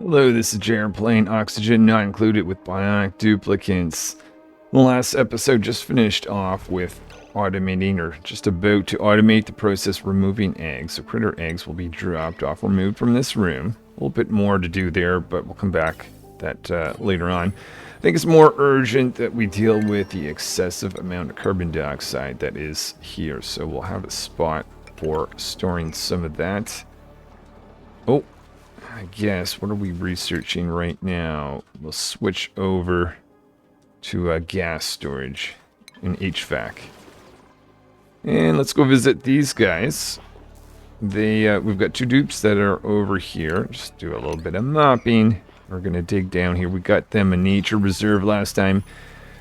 Hello, this is JR playing Oxygen Not Included with Bionic Duplicants. The last episode just finished off with automating, or just about to automate, the process removing eggs. So critter eggs will be dropped off, removed from this room. A little bit more to do there, but we'll come back that later on. I think it's more urgent that we deal with the excessive amount of carbon dioxide that is here. So we'll have a spot for storing some of that. Oh, I guess, what are we researching right now? We'll switch over to gas storage and HVAC. And let's go visit these guys. We've got two dupes that are over here. Just do a little bit of mopping. We're going to dig down here. We got them a nature reserve last time.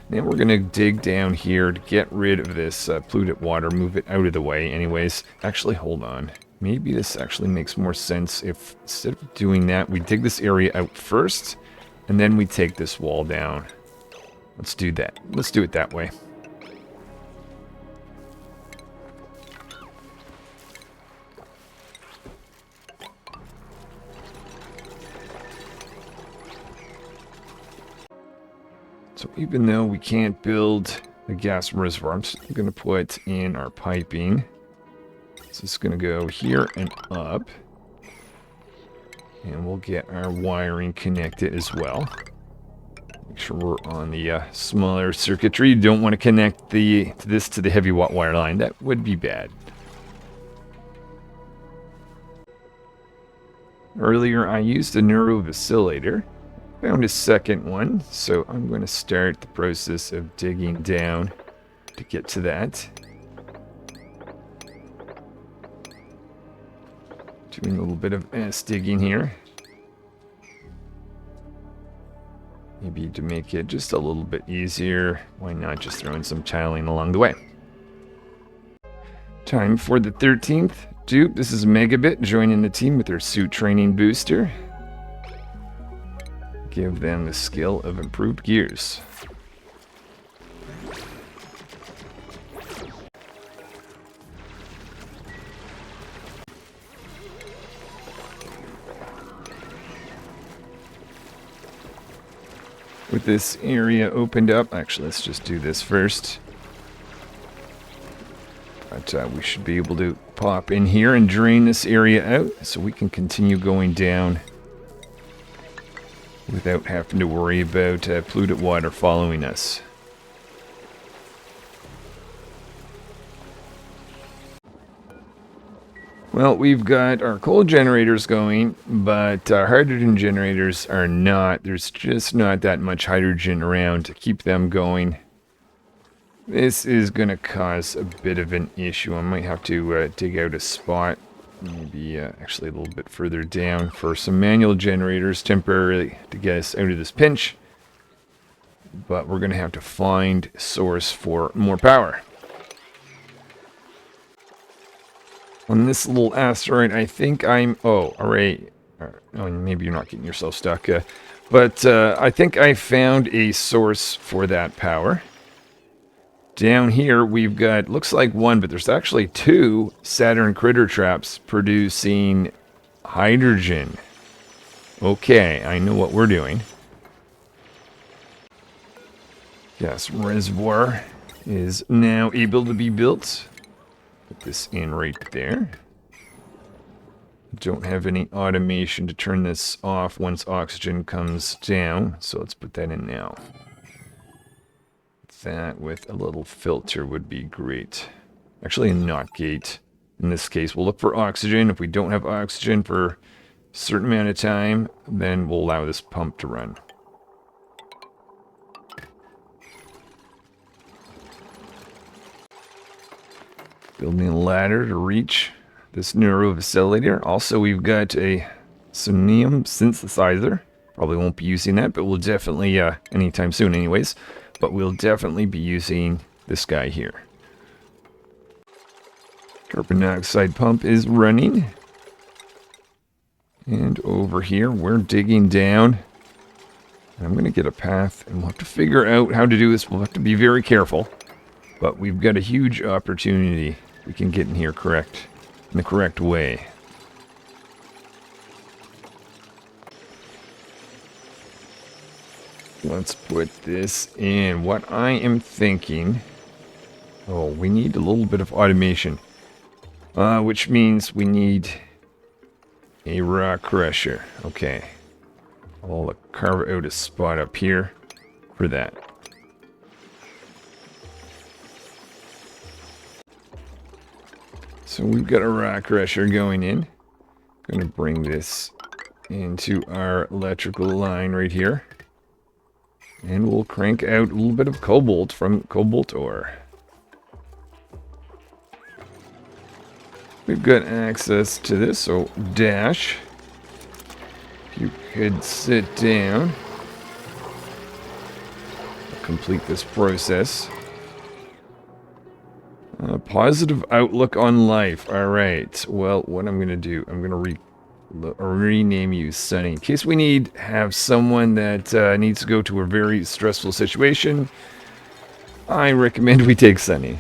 Then we're going to dig down here to get rid of this polluted water, move it out of the way anyways. Actually, hold on. Maybe this actually makes more sense if, instead of doing that, we dig this area out first, and then we take this wall down. Let's do that. Let's do it that way. So even though we can't build a gas reservoir, I'm just going to put in our piping. So it's going to go here and up. And we'll get our wiring connected as well. Make sure we're on the smaller circuitry. You don't want to connect this to the heavy watt wire line. That would be bad. Earlier I used a neuro vacillator. Found a second one, so I'm going to start the process of digging down to get to that. Doing a little bit of ass digging here. Maybe to make it just a little bit easier, why not just throw in some tiling along the way. Time for the 13th dupe. This is Megabit joining the team with their suit training booster. Give them the skill of improved gears. With this area opened up, actually let's just do this first. But we should be able to pop in here and drain this area out so we can continue going down without having to worry about polluted water following us. Well, we've got our coal generators going, but our hydrogen generators are not. There's just not that much hydrogen around to keep them going. This is going to cause a bit of an issue. I might have to dig out a spot, maybe actually a little bit further down, for some manual generators temporarily to get us out of this pinch. But we're going to have to find a source for more power. On this little asteroid, I think I'm... Oh, alright. Oh, maybe you're not getting yourself stuck. But I think I found a source for that power. Down here, we've got, looks like one, but there's actually two Saturn critter traps producing hydrogen. Okay, I know what we're doing. Gas reservoir is now able to be built. Put this in right there. Don't have any automation to turn this off once oxygen comes down, so let's put that in now. That with a little filter would be great. Actually, a NOT gate. In this case, we'll look for oxygen. If we don't have oxygen for a certain amount of time, then we'll allow this pump to run. Building a ladder to reach this neuro vacillator. Also, we've got a sonium synthesizer. Probably won't be using that, but we'll definitely, anytime soon anyways. But we'll definitely be using this guy here. Carbon dioxide pump is running. And over here, we're digging down. And I'm going to get a path, and we'll have to figure out how to do this. We'll have to be very careful. But we've got a huge opportunity. We can get in here in the correct way. Let's put this in. What I am thinking... Oh, we need a little bit of automation. Which means we need a rock crusher. Okay. I'll carve out a spot up here for that. So we've got a rock crusher going in. Going to bring this into our electrical line right here. And we'll crank out a little bit of cobalt from cobalt ore. We've got access to this, so Dash, if you could sit down. I'll complete this process. Positive outlook on life. Alright, well, what I'm going to do, I'm going to rename you Sunny. In case we have someone that needs to go to a very stressful situation, I recommend we take Sunny.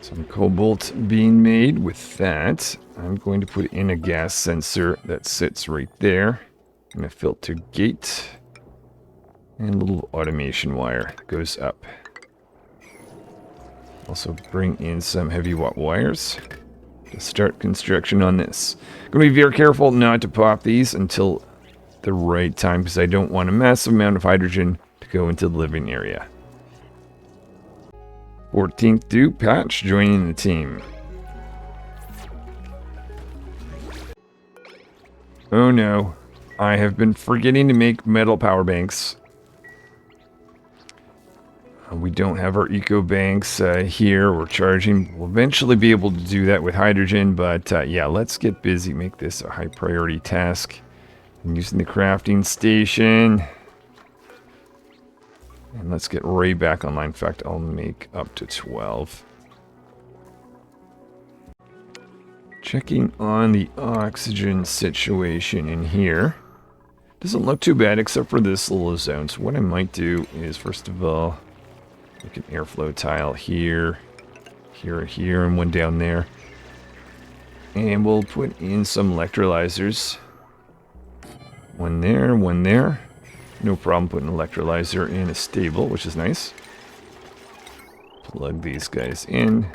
Some cobalt being made. With that, I'm going to put in a gas sensor that sits right there, and a filter gate, and a little automation wire that goes up. Also bring in some heavy watt wires to start construction on this. Gonna be very careful not to pop these until the right time, because I don't want a massive amount of hydrogen to go into the living area. 14th Dupe Patch joining the team. Oh no, I have been forgetting to make metal power banks. We don't have our eco banks here. We're charging. We'll eventually be able to do that with hydrogen, but yeah, let's get busy. Make this a high priority task. I'm using the crafting station. And let's get Ray back online. In fact, I'll make up to 12. Checking on the oxygen situation in here. Doesn't look too bad except for this little zone. So what I might do is, first of all, make an airflow tile here, here, and one down there. And we'll put in some electrolyzers. One there, one there. No problem putting an electrolyzer in a stable, which is nice. Plug these guys in.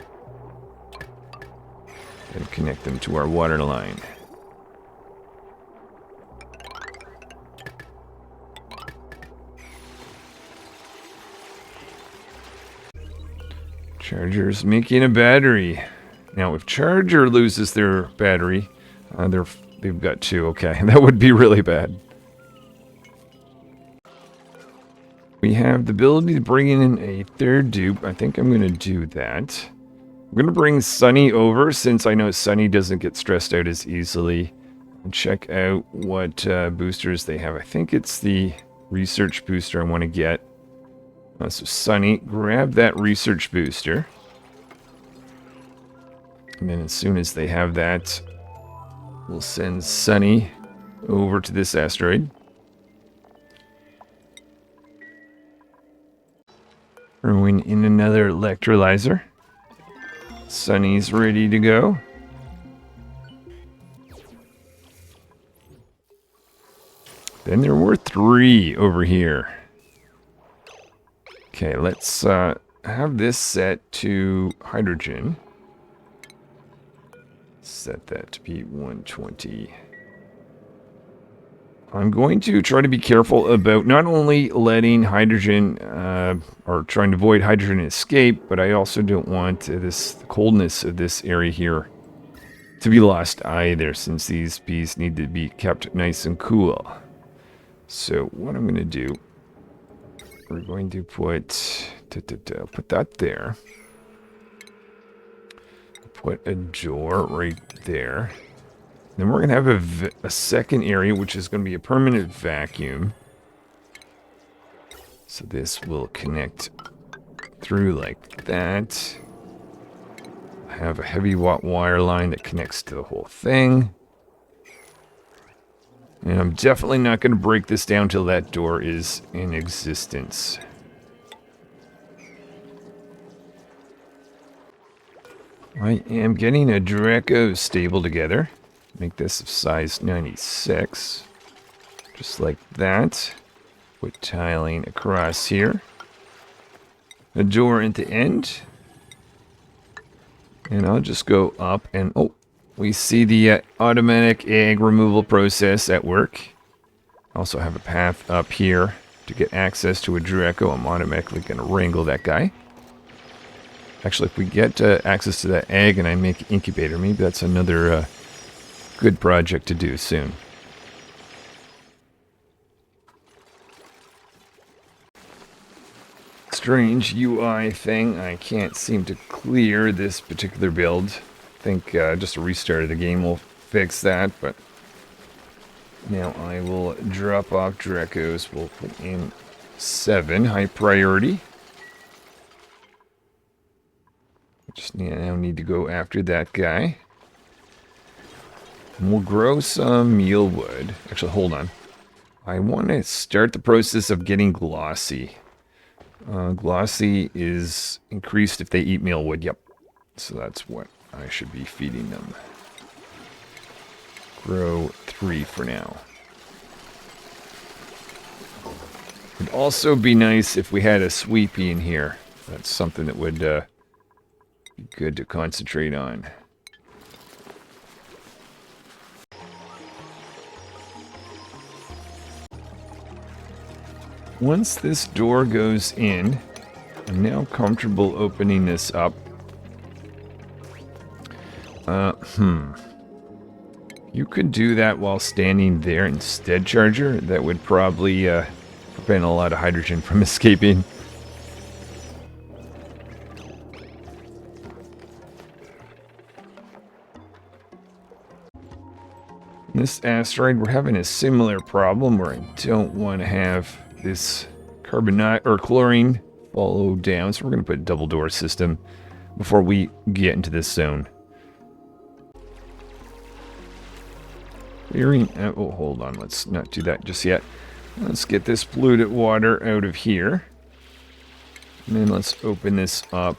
And connect them to our water line. Charger's making a battery. Now, if Charger loses their battery, they've got two. Okay, that would be really bad. We have the ability to bring in a third dupe. I think I'm going to do that. I'm going to bring Sunny over, since I know Sunny doesn't get stressed out as easily. And check out what boosters they have. I think it's the research booster I want to get. So Sunny, grab that research booster. And then as soon as they have that, we'll send Sunny over to this asteroid. Throwing in another electrolyzer. Sunny's ready to go. Then there were 3 over here. Okay, let's have this set to hydrogen. Set that to be 120. I'm going to try to be careful about not only letting hydrogen, or trying to avoid hydrogen escape, but I also don't want the coldness of this area here to be lost either, since these bees need to be kept nice and cool. So what I'm going to do, we're going to put that there. Put a door right there. Then we're going to have a second area, which is going to be a permanent vacuum. So this will connect through like that. Have a heavy watt wire line that connects to the whole thing. And I'm definitely not going to break this down till that door is in existence. I am getting a Draco stable together. Make this of size 96. Just like that. Put tiling across here. A door at the end. And I'll just go up and... oh, we see the automatic egg removal process at work. Also have a path up here to get access to a Draco. I'm automatically going to wrangle that guy. Actually, if we get access to that egg and I make an incubator, maybe that's another good project to do soon. Strange UI thing. I can't seem to clear this particular build. I think just a restart of the game will fix that, but now I will drop off Dracos. We'll put in 7, high priority. Just now need to go after that guy. And we'll grow some mealwood. Actually, hold on. I want to start the process of getting glossy. Glossy is increased if they eat mealwood. Yep. So that's what I should be feeding them. Grow 3 for now. It'd also be nice if we had a sweepy in here. That's something that would be good to concentrate on. Once this door goes in, I'm now comfortable opening this up. You could do that while standing there instead, Charger. That would probably prevent a lot of hydrogen from escaping. This asteroid, we're having a similar problem where I don't want to have this chlorine follow down, so we're going to put a double door system before we get into this zone. Clearing. Oh, hold on. Let's not do that just yet. Let's get this polluted water out of here. And then let's open this up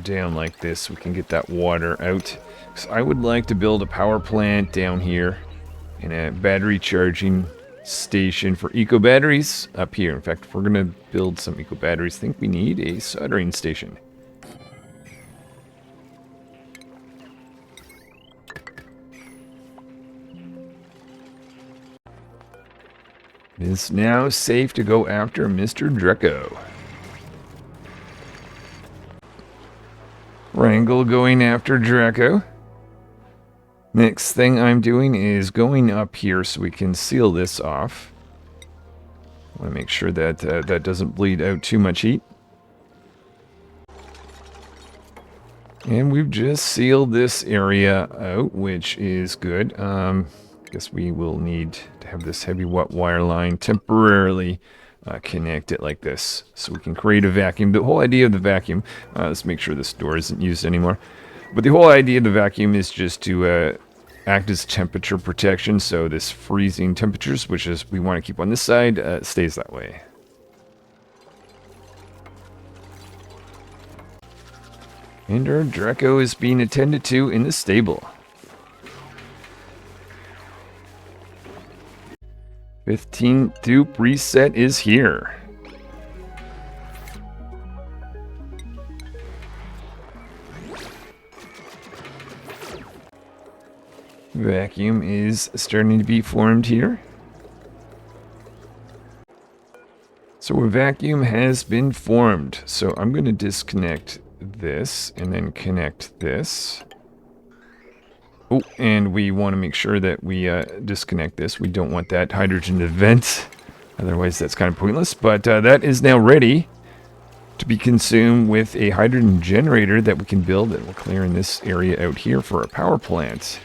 down like this so we can get that water out. So I would like to build a power plant down here and a battery charging station for eco batteries up here. In fact, if we're going to build some eco batteries, I think we need a soldering station. It is now safe to go after Mr. Draco. Wrangle going after Draco. Next thing I'm doing is going up here so we can seal this off. I want to make sure that that doesn't bleed out too much heat. And we've just sealed this area out, which is good. Guess we will need to have this heavy wet wire line temporarily connect it like this so we can create a vacuum. The whole idea of the vacuum, let's make sure this door isn't used anymore. But the whole idea of the vacuum is just to act as temperature protection, so this freezing temperatures, which is we want to keep on this side, stays that way. And our Draco is being attended to in the stable. 15th dupe reset is here. Vacuum is starting to be formed here. So a vacuum has been formed. So I'm going to disconnect this and then connect this. Oh, and we want to make sure that we disconnect this. We don't want that hydrogen to vent. Otherwise, that's kind of pointless. But that is now ready to be consumed with a hydrogen generator that we can build. And we're clearing this area out here for a power plant.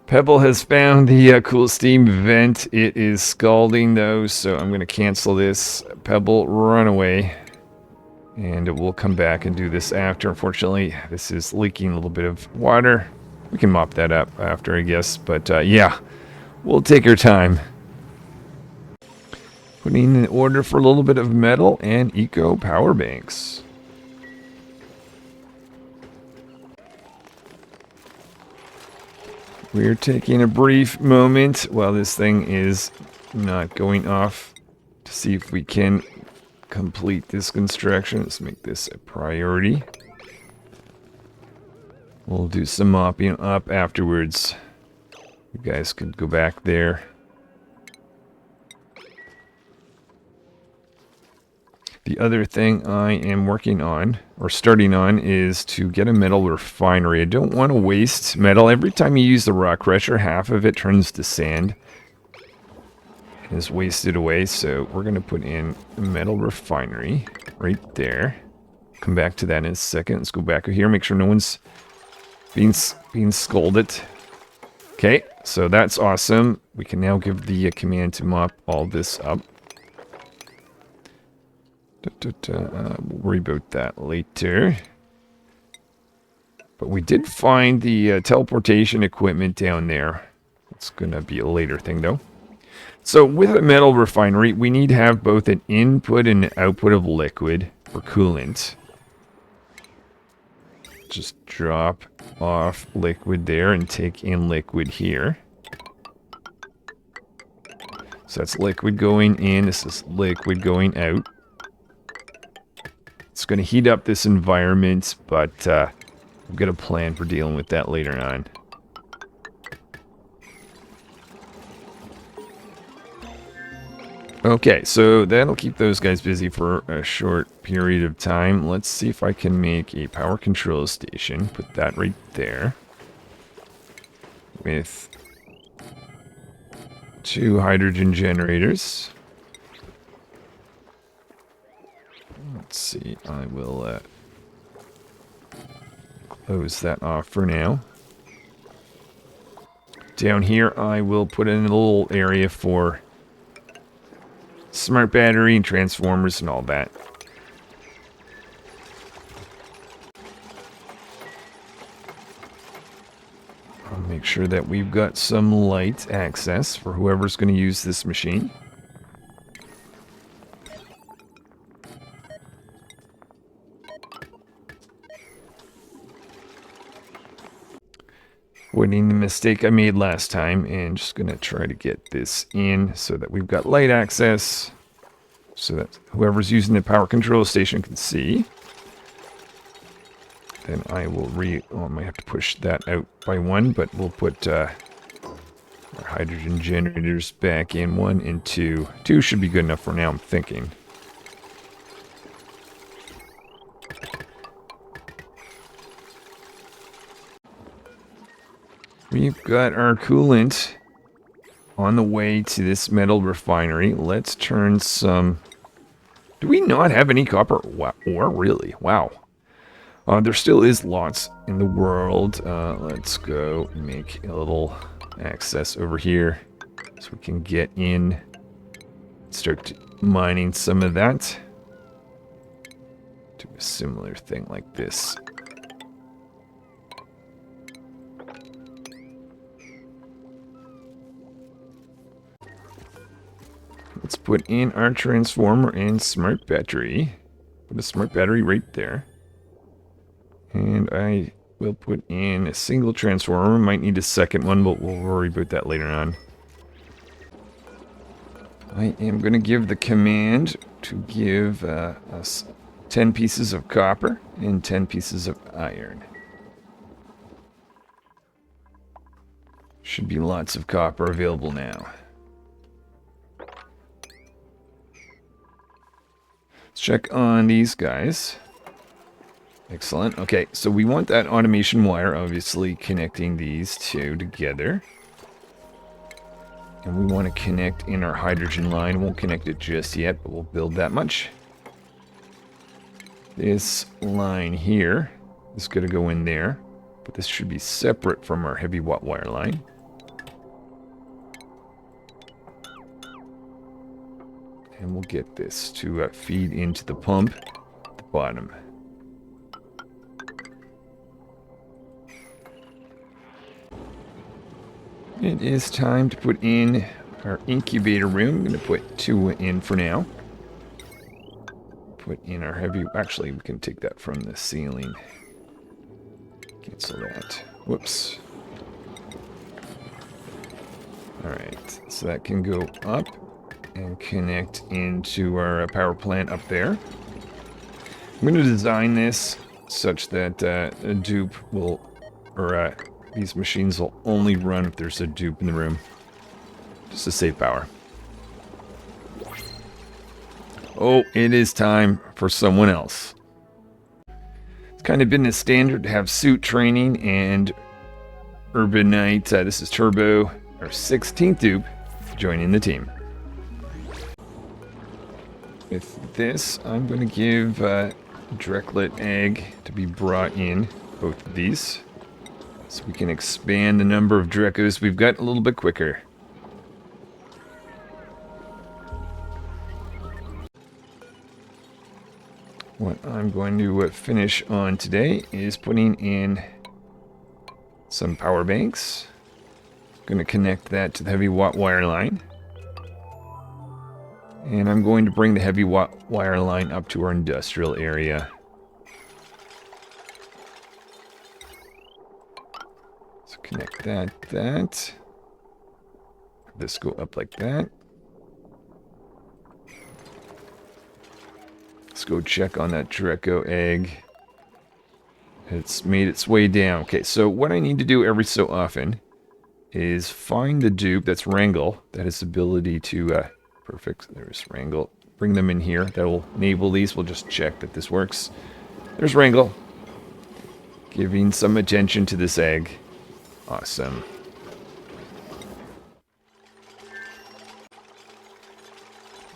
Pebble has found the cool steam vent. It is scalding though, so I'm going to cancel this. Pebble, run away. And we'll come back and do this after. Unfortunately, this is leaking a little bit of water. We can mop that up after, I guess. But yeah, we'll take our time. Putting in an order for a little bit of metal and eco power banks. We're taking a brief moment while this thing is not going off to see if we can complete this construction. Let's make this a priority. We'll do some mopping up afterwards. You guys could go back there. The other thing I am working on, or starting on, is to get a metal refinery. I don't want to waste metal. Every time you use the rock crusher, half of it turns to sand. It is wasted away, so we're going to put in a metal refinery right there. Come back to that in a second. Let's go back here, make sure no one's being scolded. Okay, so that's awesome. We can now give the command to mop all this up. We'll worry about that later. But we did find the teleportation equipment down there. It's going to be a later thing, though. So with a metal refinery, we need to have both an input and an output of liquid for coolant. Just drop off liquid there and take in liquid here. So that's liquid going in. This is liquid going out. It's going to heat up this environment, but we've got a plan for dealing with that later on. Okay, so that'll keep those guys busy for a short period of time. Let's see if I can make a power control station. Put that right there. With 2 hydrogen generators. Let's see, I will close that off for now. Down here, I will put in a little area for smart battery and transformers and all that. I'll make sure that we've got some light access for whoever's going to use this machine. Avoiding the mistake I made last time, and just going to try to get this in so that we've got light access, so that whoever's using the power control station can see. Then I will I might have to push that out by 1, but we'll put our hydrogen generators back in 1 and 2. 2 should be good enough for now, I'm thinking. We've got our coolant on the way to this metal refinery. Let's turn some... Do we not have any copper ore? Really? Wow. There still is lots in the world. Let's go make a little access over here so we can get in. Start mining some of that. Do a similar thing like this. Let's put in our transformer and smart battery. Put a smart battery right there. And I will put in a single transformer. Might need a second one, but we'll worry about that later on. I am going to give the command to give us 10 pieces of copper and 10 pieces of iron. Should be lots of copper available now. Let's check on these guys. Excellent. Okay, so we want that automation wire, obviously, connecting these two together. And we want to connect in our hydrogen line. Won't connect it just yet, but we'll build that much. This line here is going to go in there, but this should be separate from our heavy watt wire line. And we'll get this to feed into the pump at the bottom. It is time to put in our incubator room. I'm going to put 2 in for now. Put in our heavy... Actually, we can take that from the ceiling. Cancel that. Whoops. Alright, so that can go up and connect into our power plant up there. I'm going to design this such that a dupe will, or these machines will only run if there's a dupe in the room. Just to save power. Oh, it is time for someone else. It's kind of been a standard to have suit training and Urbanite. This is Turbo, our 16th dupe, joining the team. With this, I'm going to give Dreklet Egg to be brought in, both of these, so we can expand the number of Drekos we've got a little bit quicker. What I'm going to finish on today is putting in some power banks. Going to connect that to the heavy watt wire line. And I'm going to bring the heavy watt wire line up to our industrial area. So connect that. This go up like that. Let's go check on that Dreco egg. It's made its way down. Okay, so what I need to do every so often is find the dupe, that's Wrangle, that has ability to, perfect, there's Wrangle. Bring them in here, that will enable these. We'll just check that this works. There's Wrangle. Giving some attention to this egg. Awesome.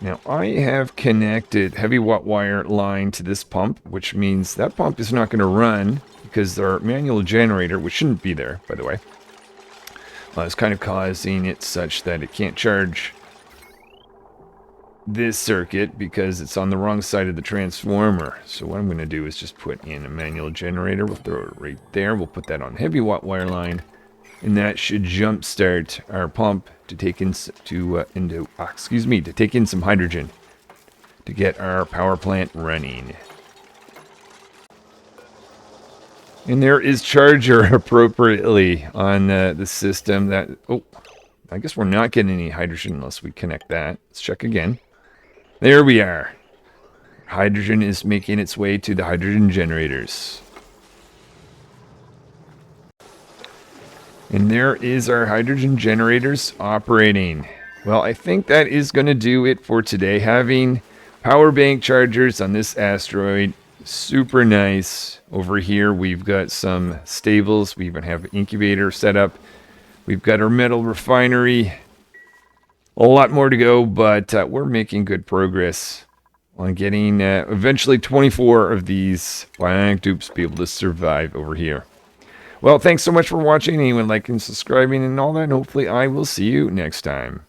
Now, I have connected heavy watt wire line to this pump, which means that pump is not going to run because our manual generator, which shouldn't be there, by the way, is kind of causing it such that it can't charge this circuit because it's on the wrong side of the transformer. So what I'm going to do is just put in a manual generator. We'll throw it right there. We'll put that on heavy watt wire line, and that should jumpstart our pump to take in to take in some hydrogen to get our power plant running. And there is charger appropriately on the system. That I guess we're not getting any hydrogen unless we connect that. Let's check again. There we are. Hydrogen is making its way to the hydrogen generators. And there is our hydrogen generators operating. Well, I think that is going to do it for today. Having power bank chargers on this asteroid, super nice. Over here, we've got some stables. We even have an incubator set up. We've got our metal refinery. A lot more to go, but we're making good progress on getting eventually 24 of these bionic dupes to be able to survive over here. Well, thanks so much for watching. Anyone liking, subscribing, and all that. And hopefully I will see you next time.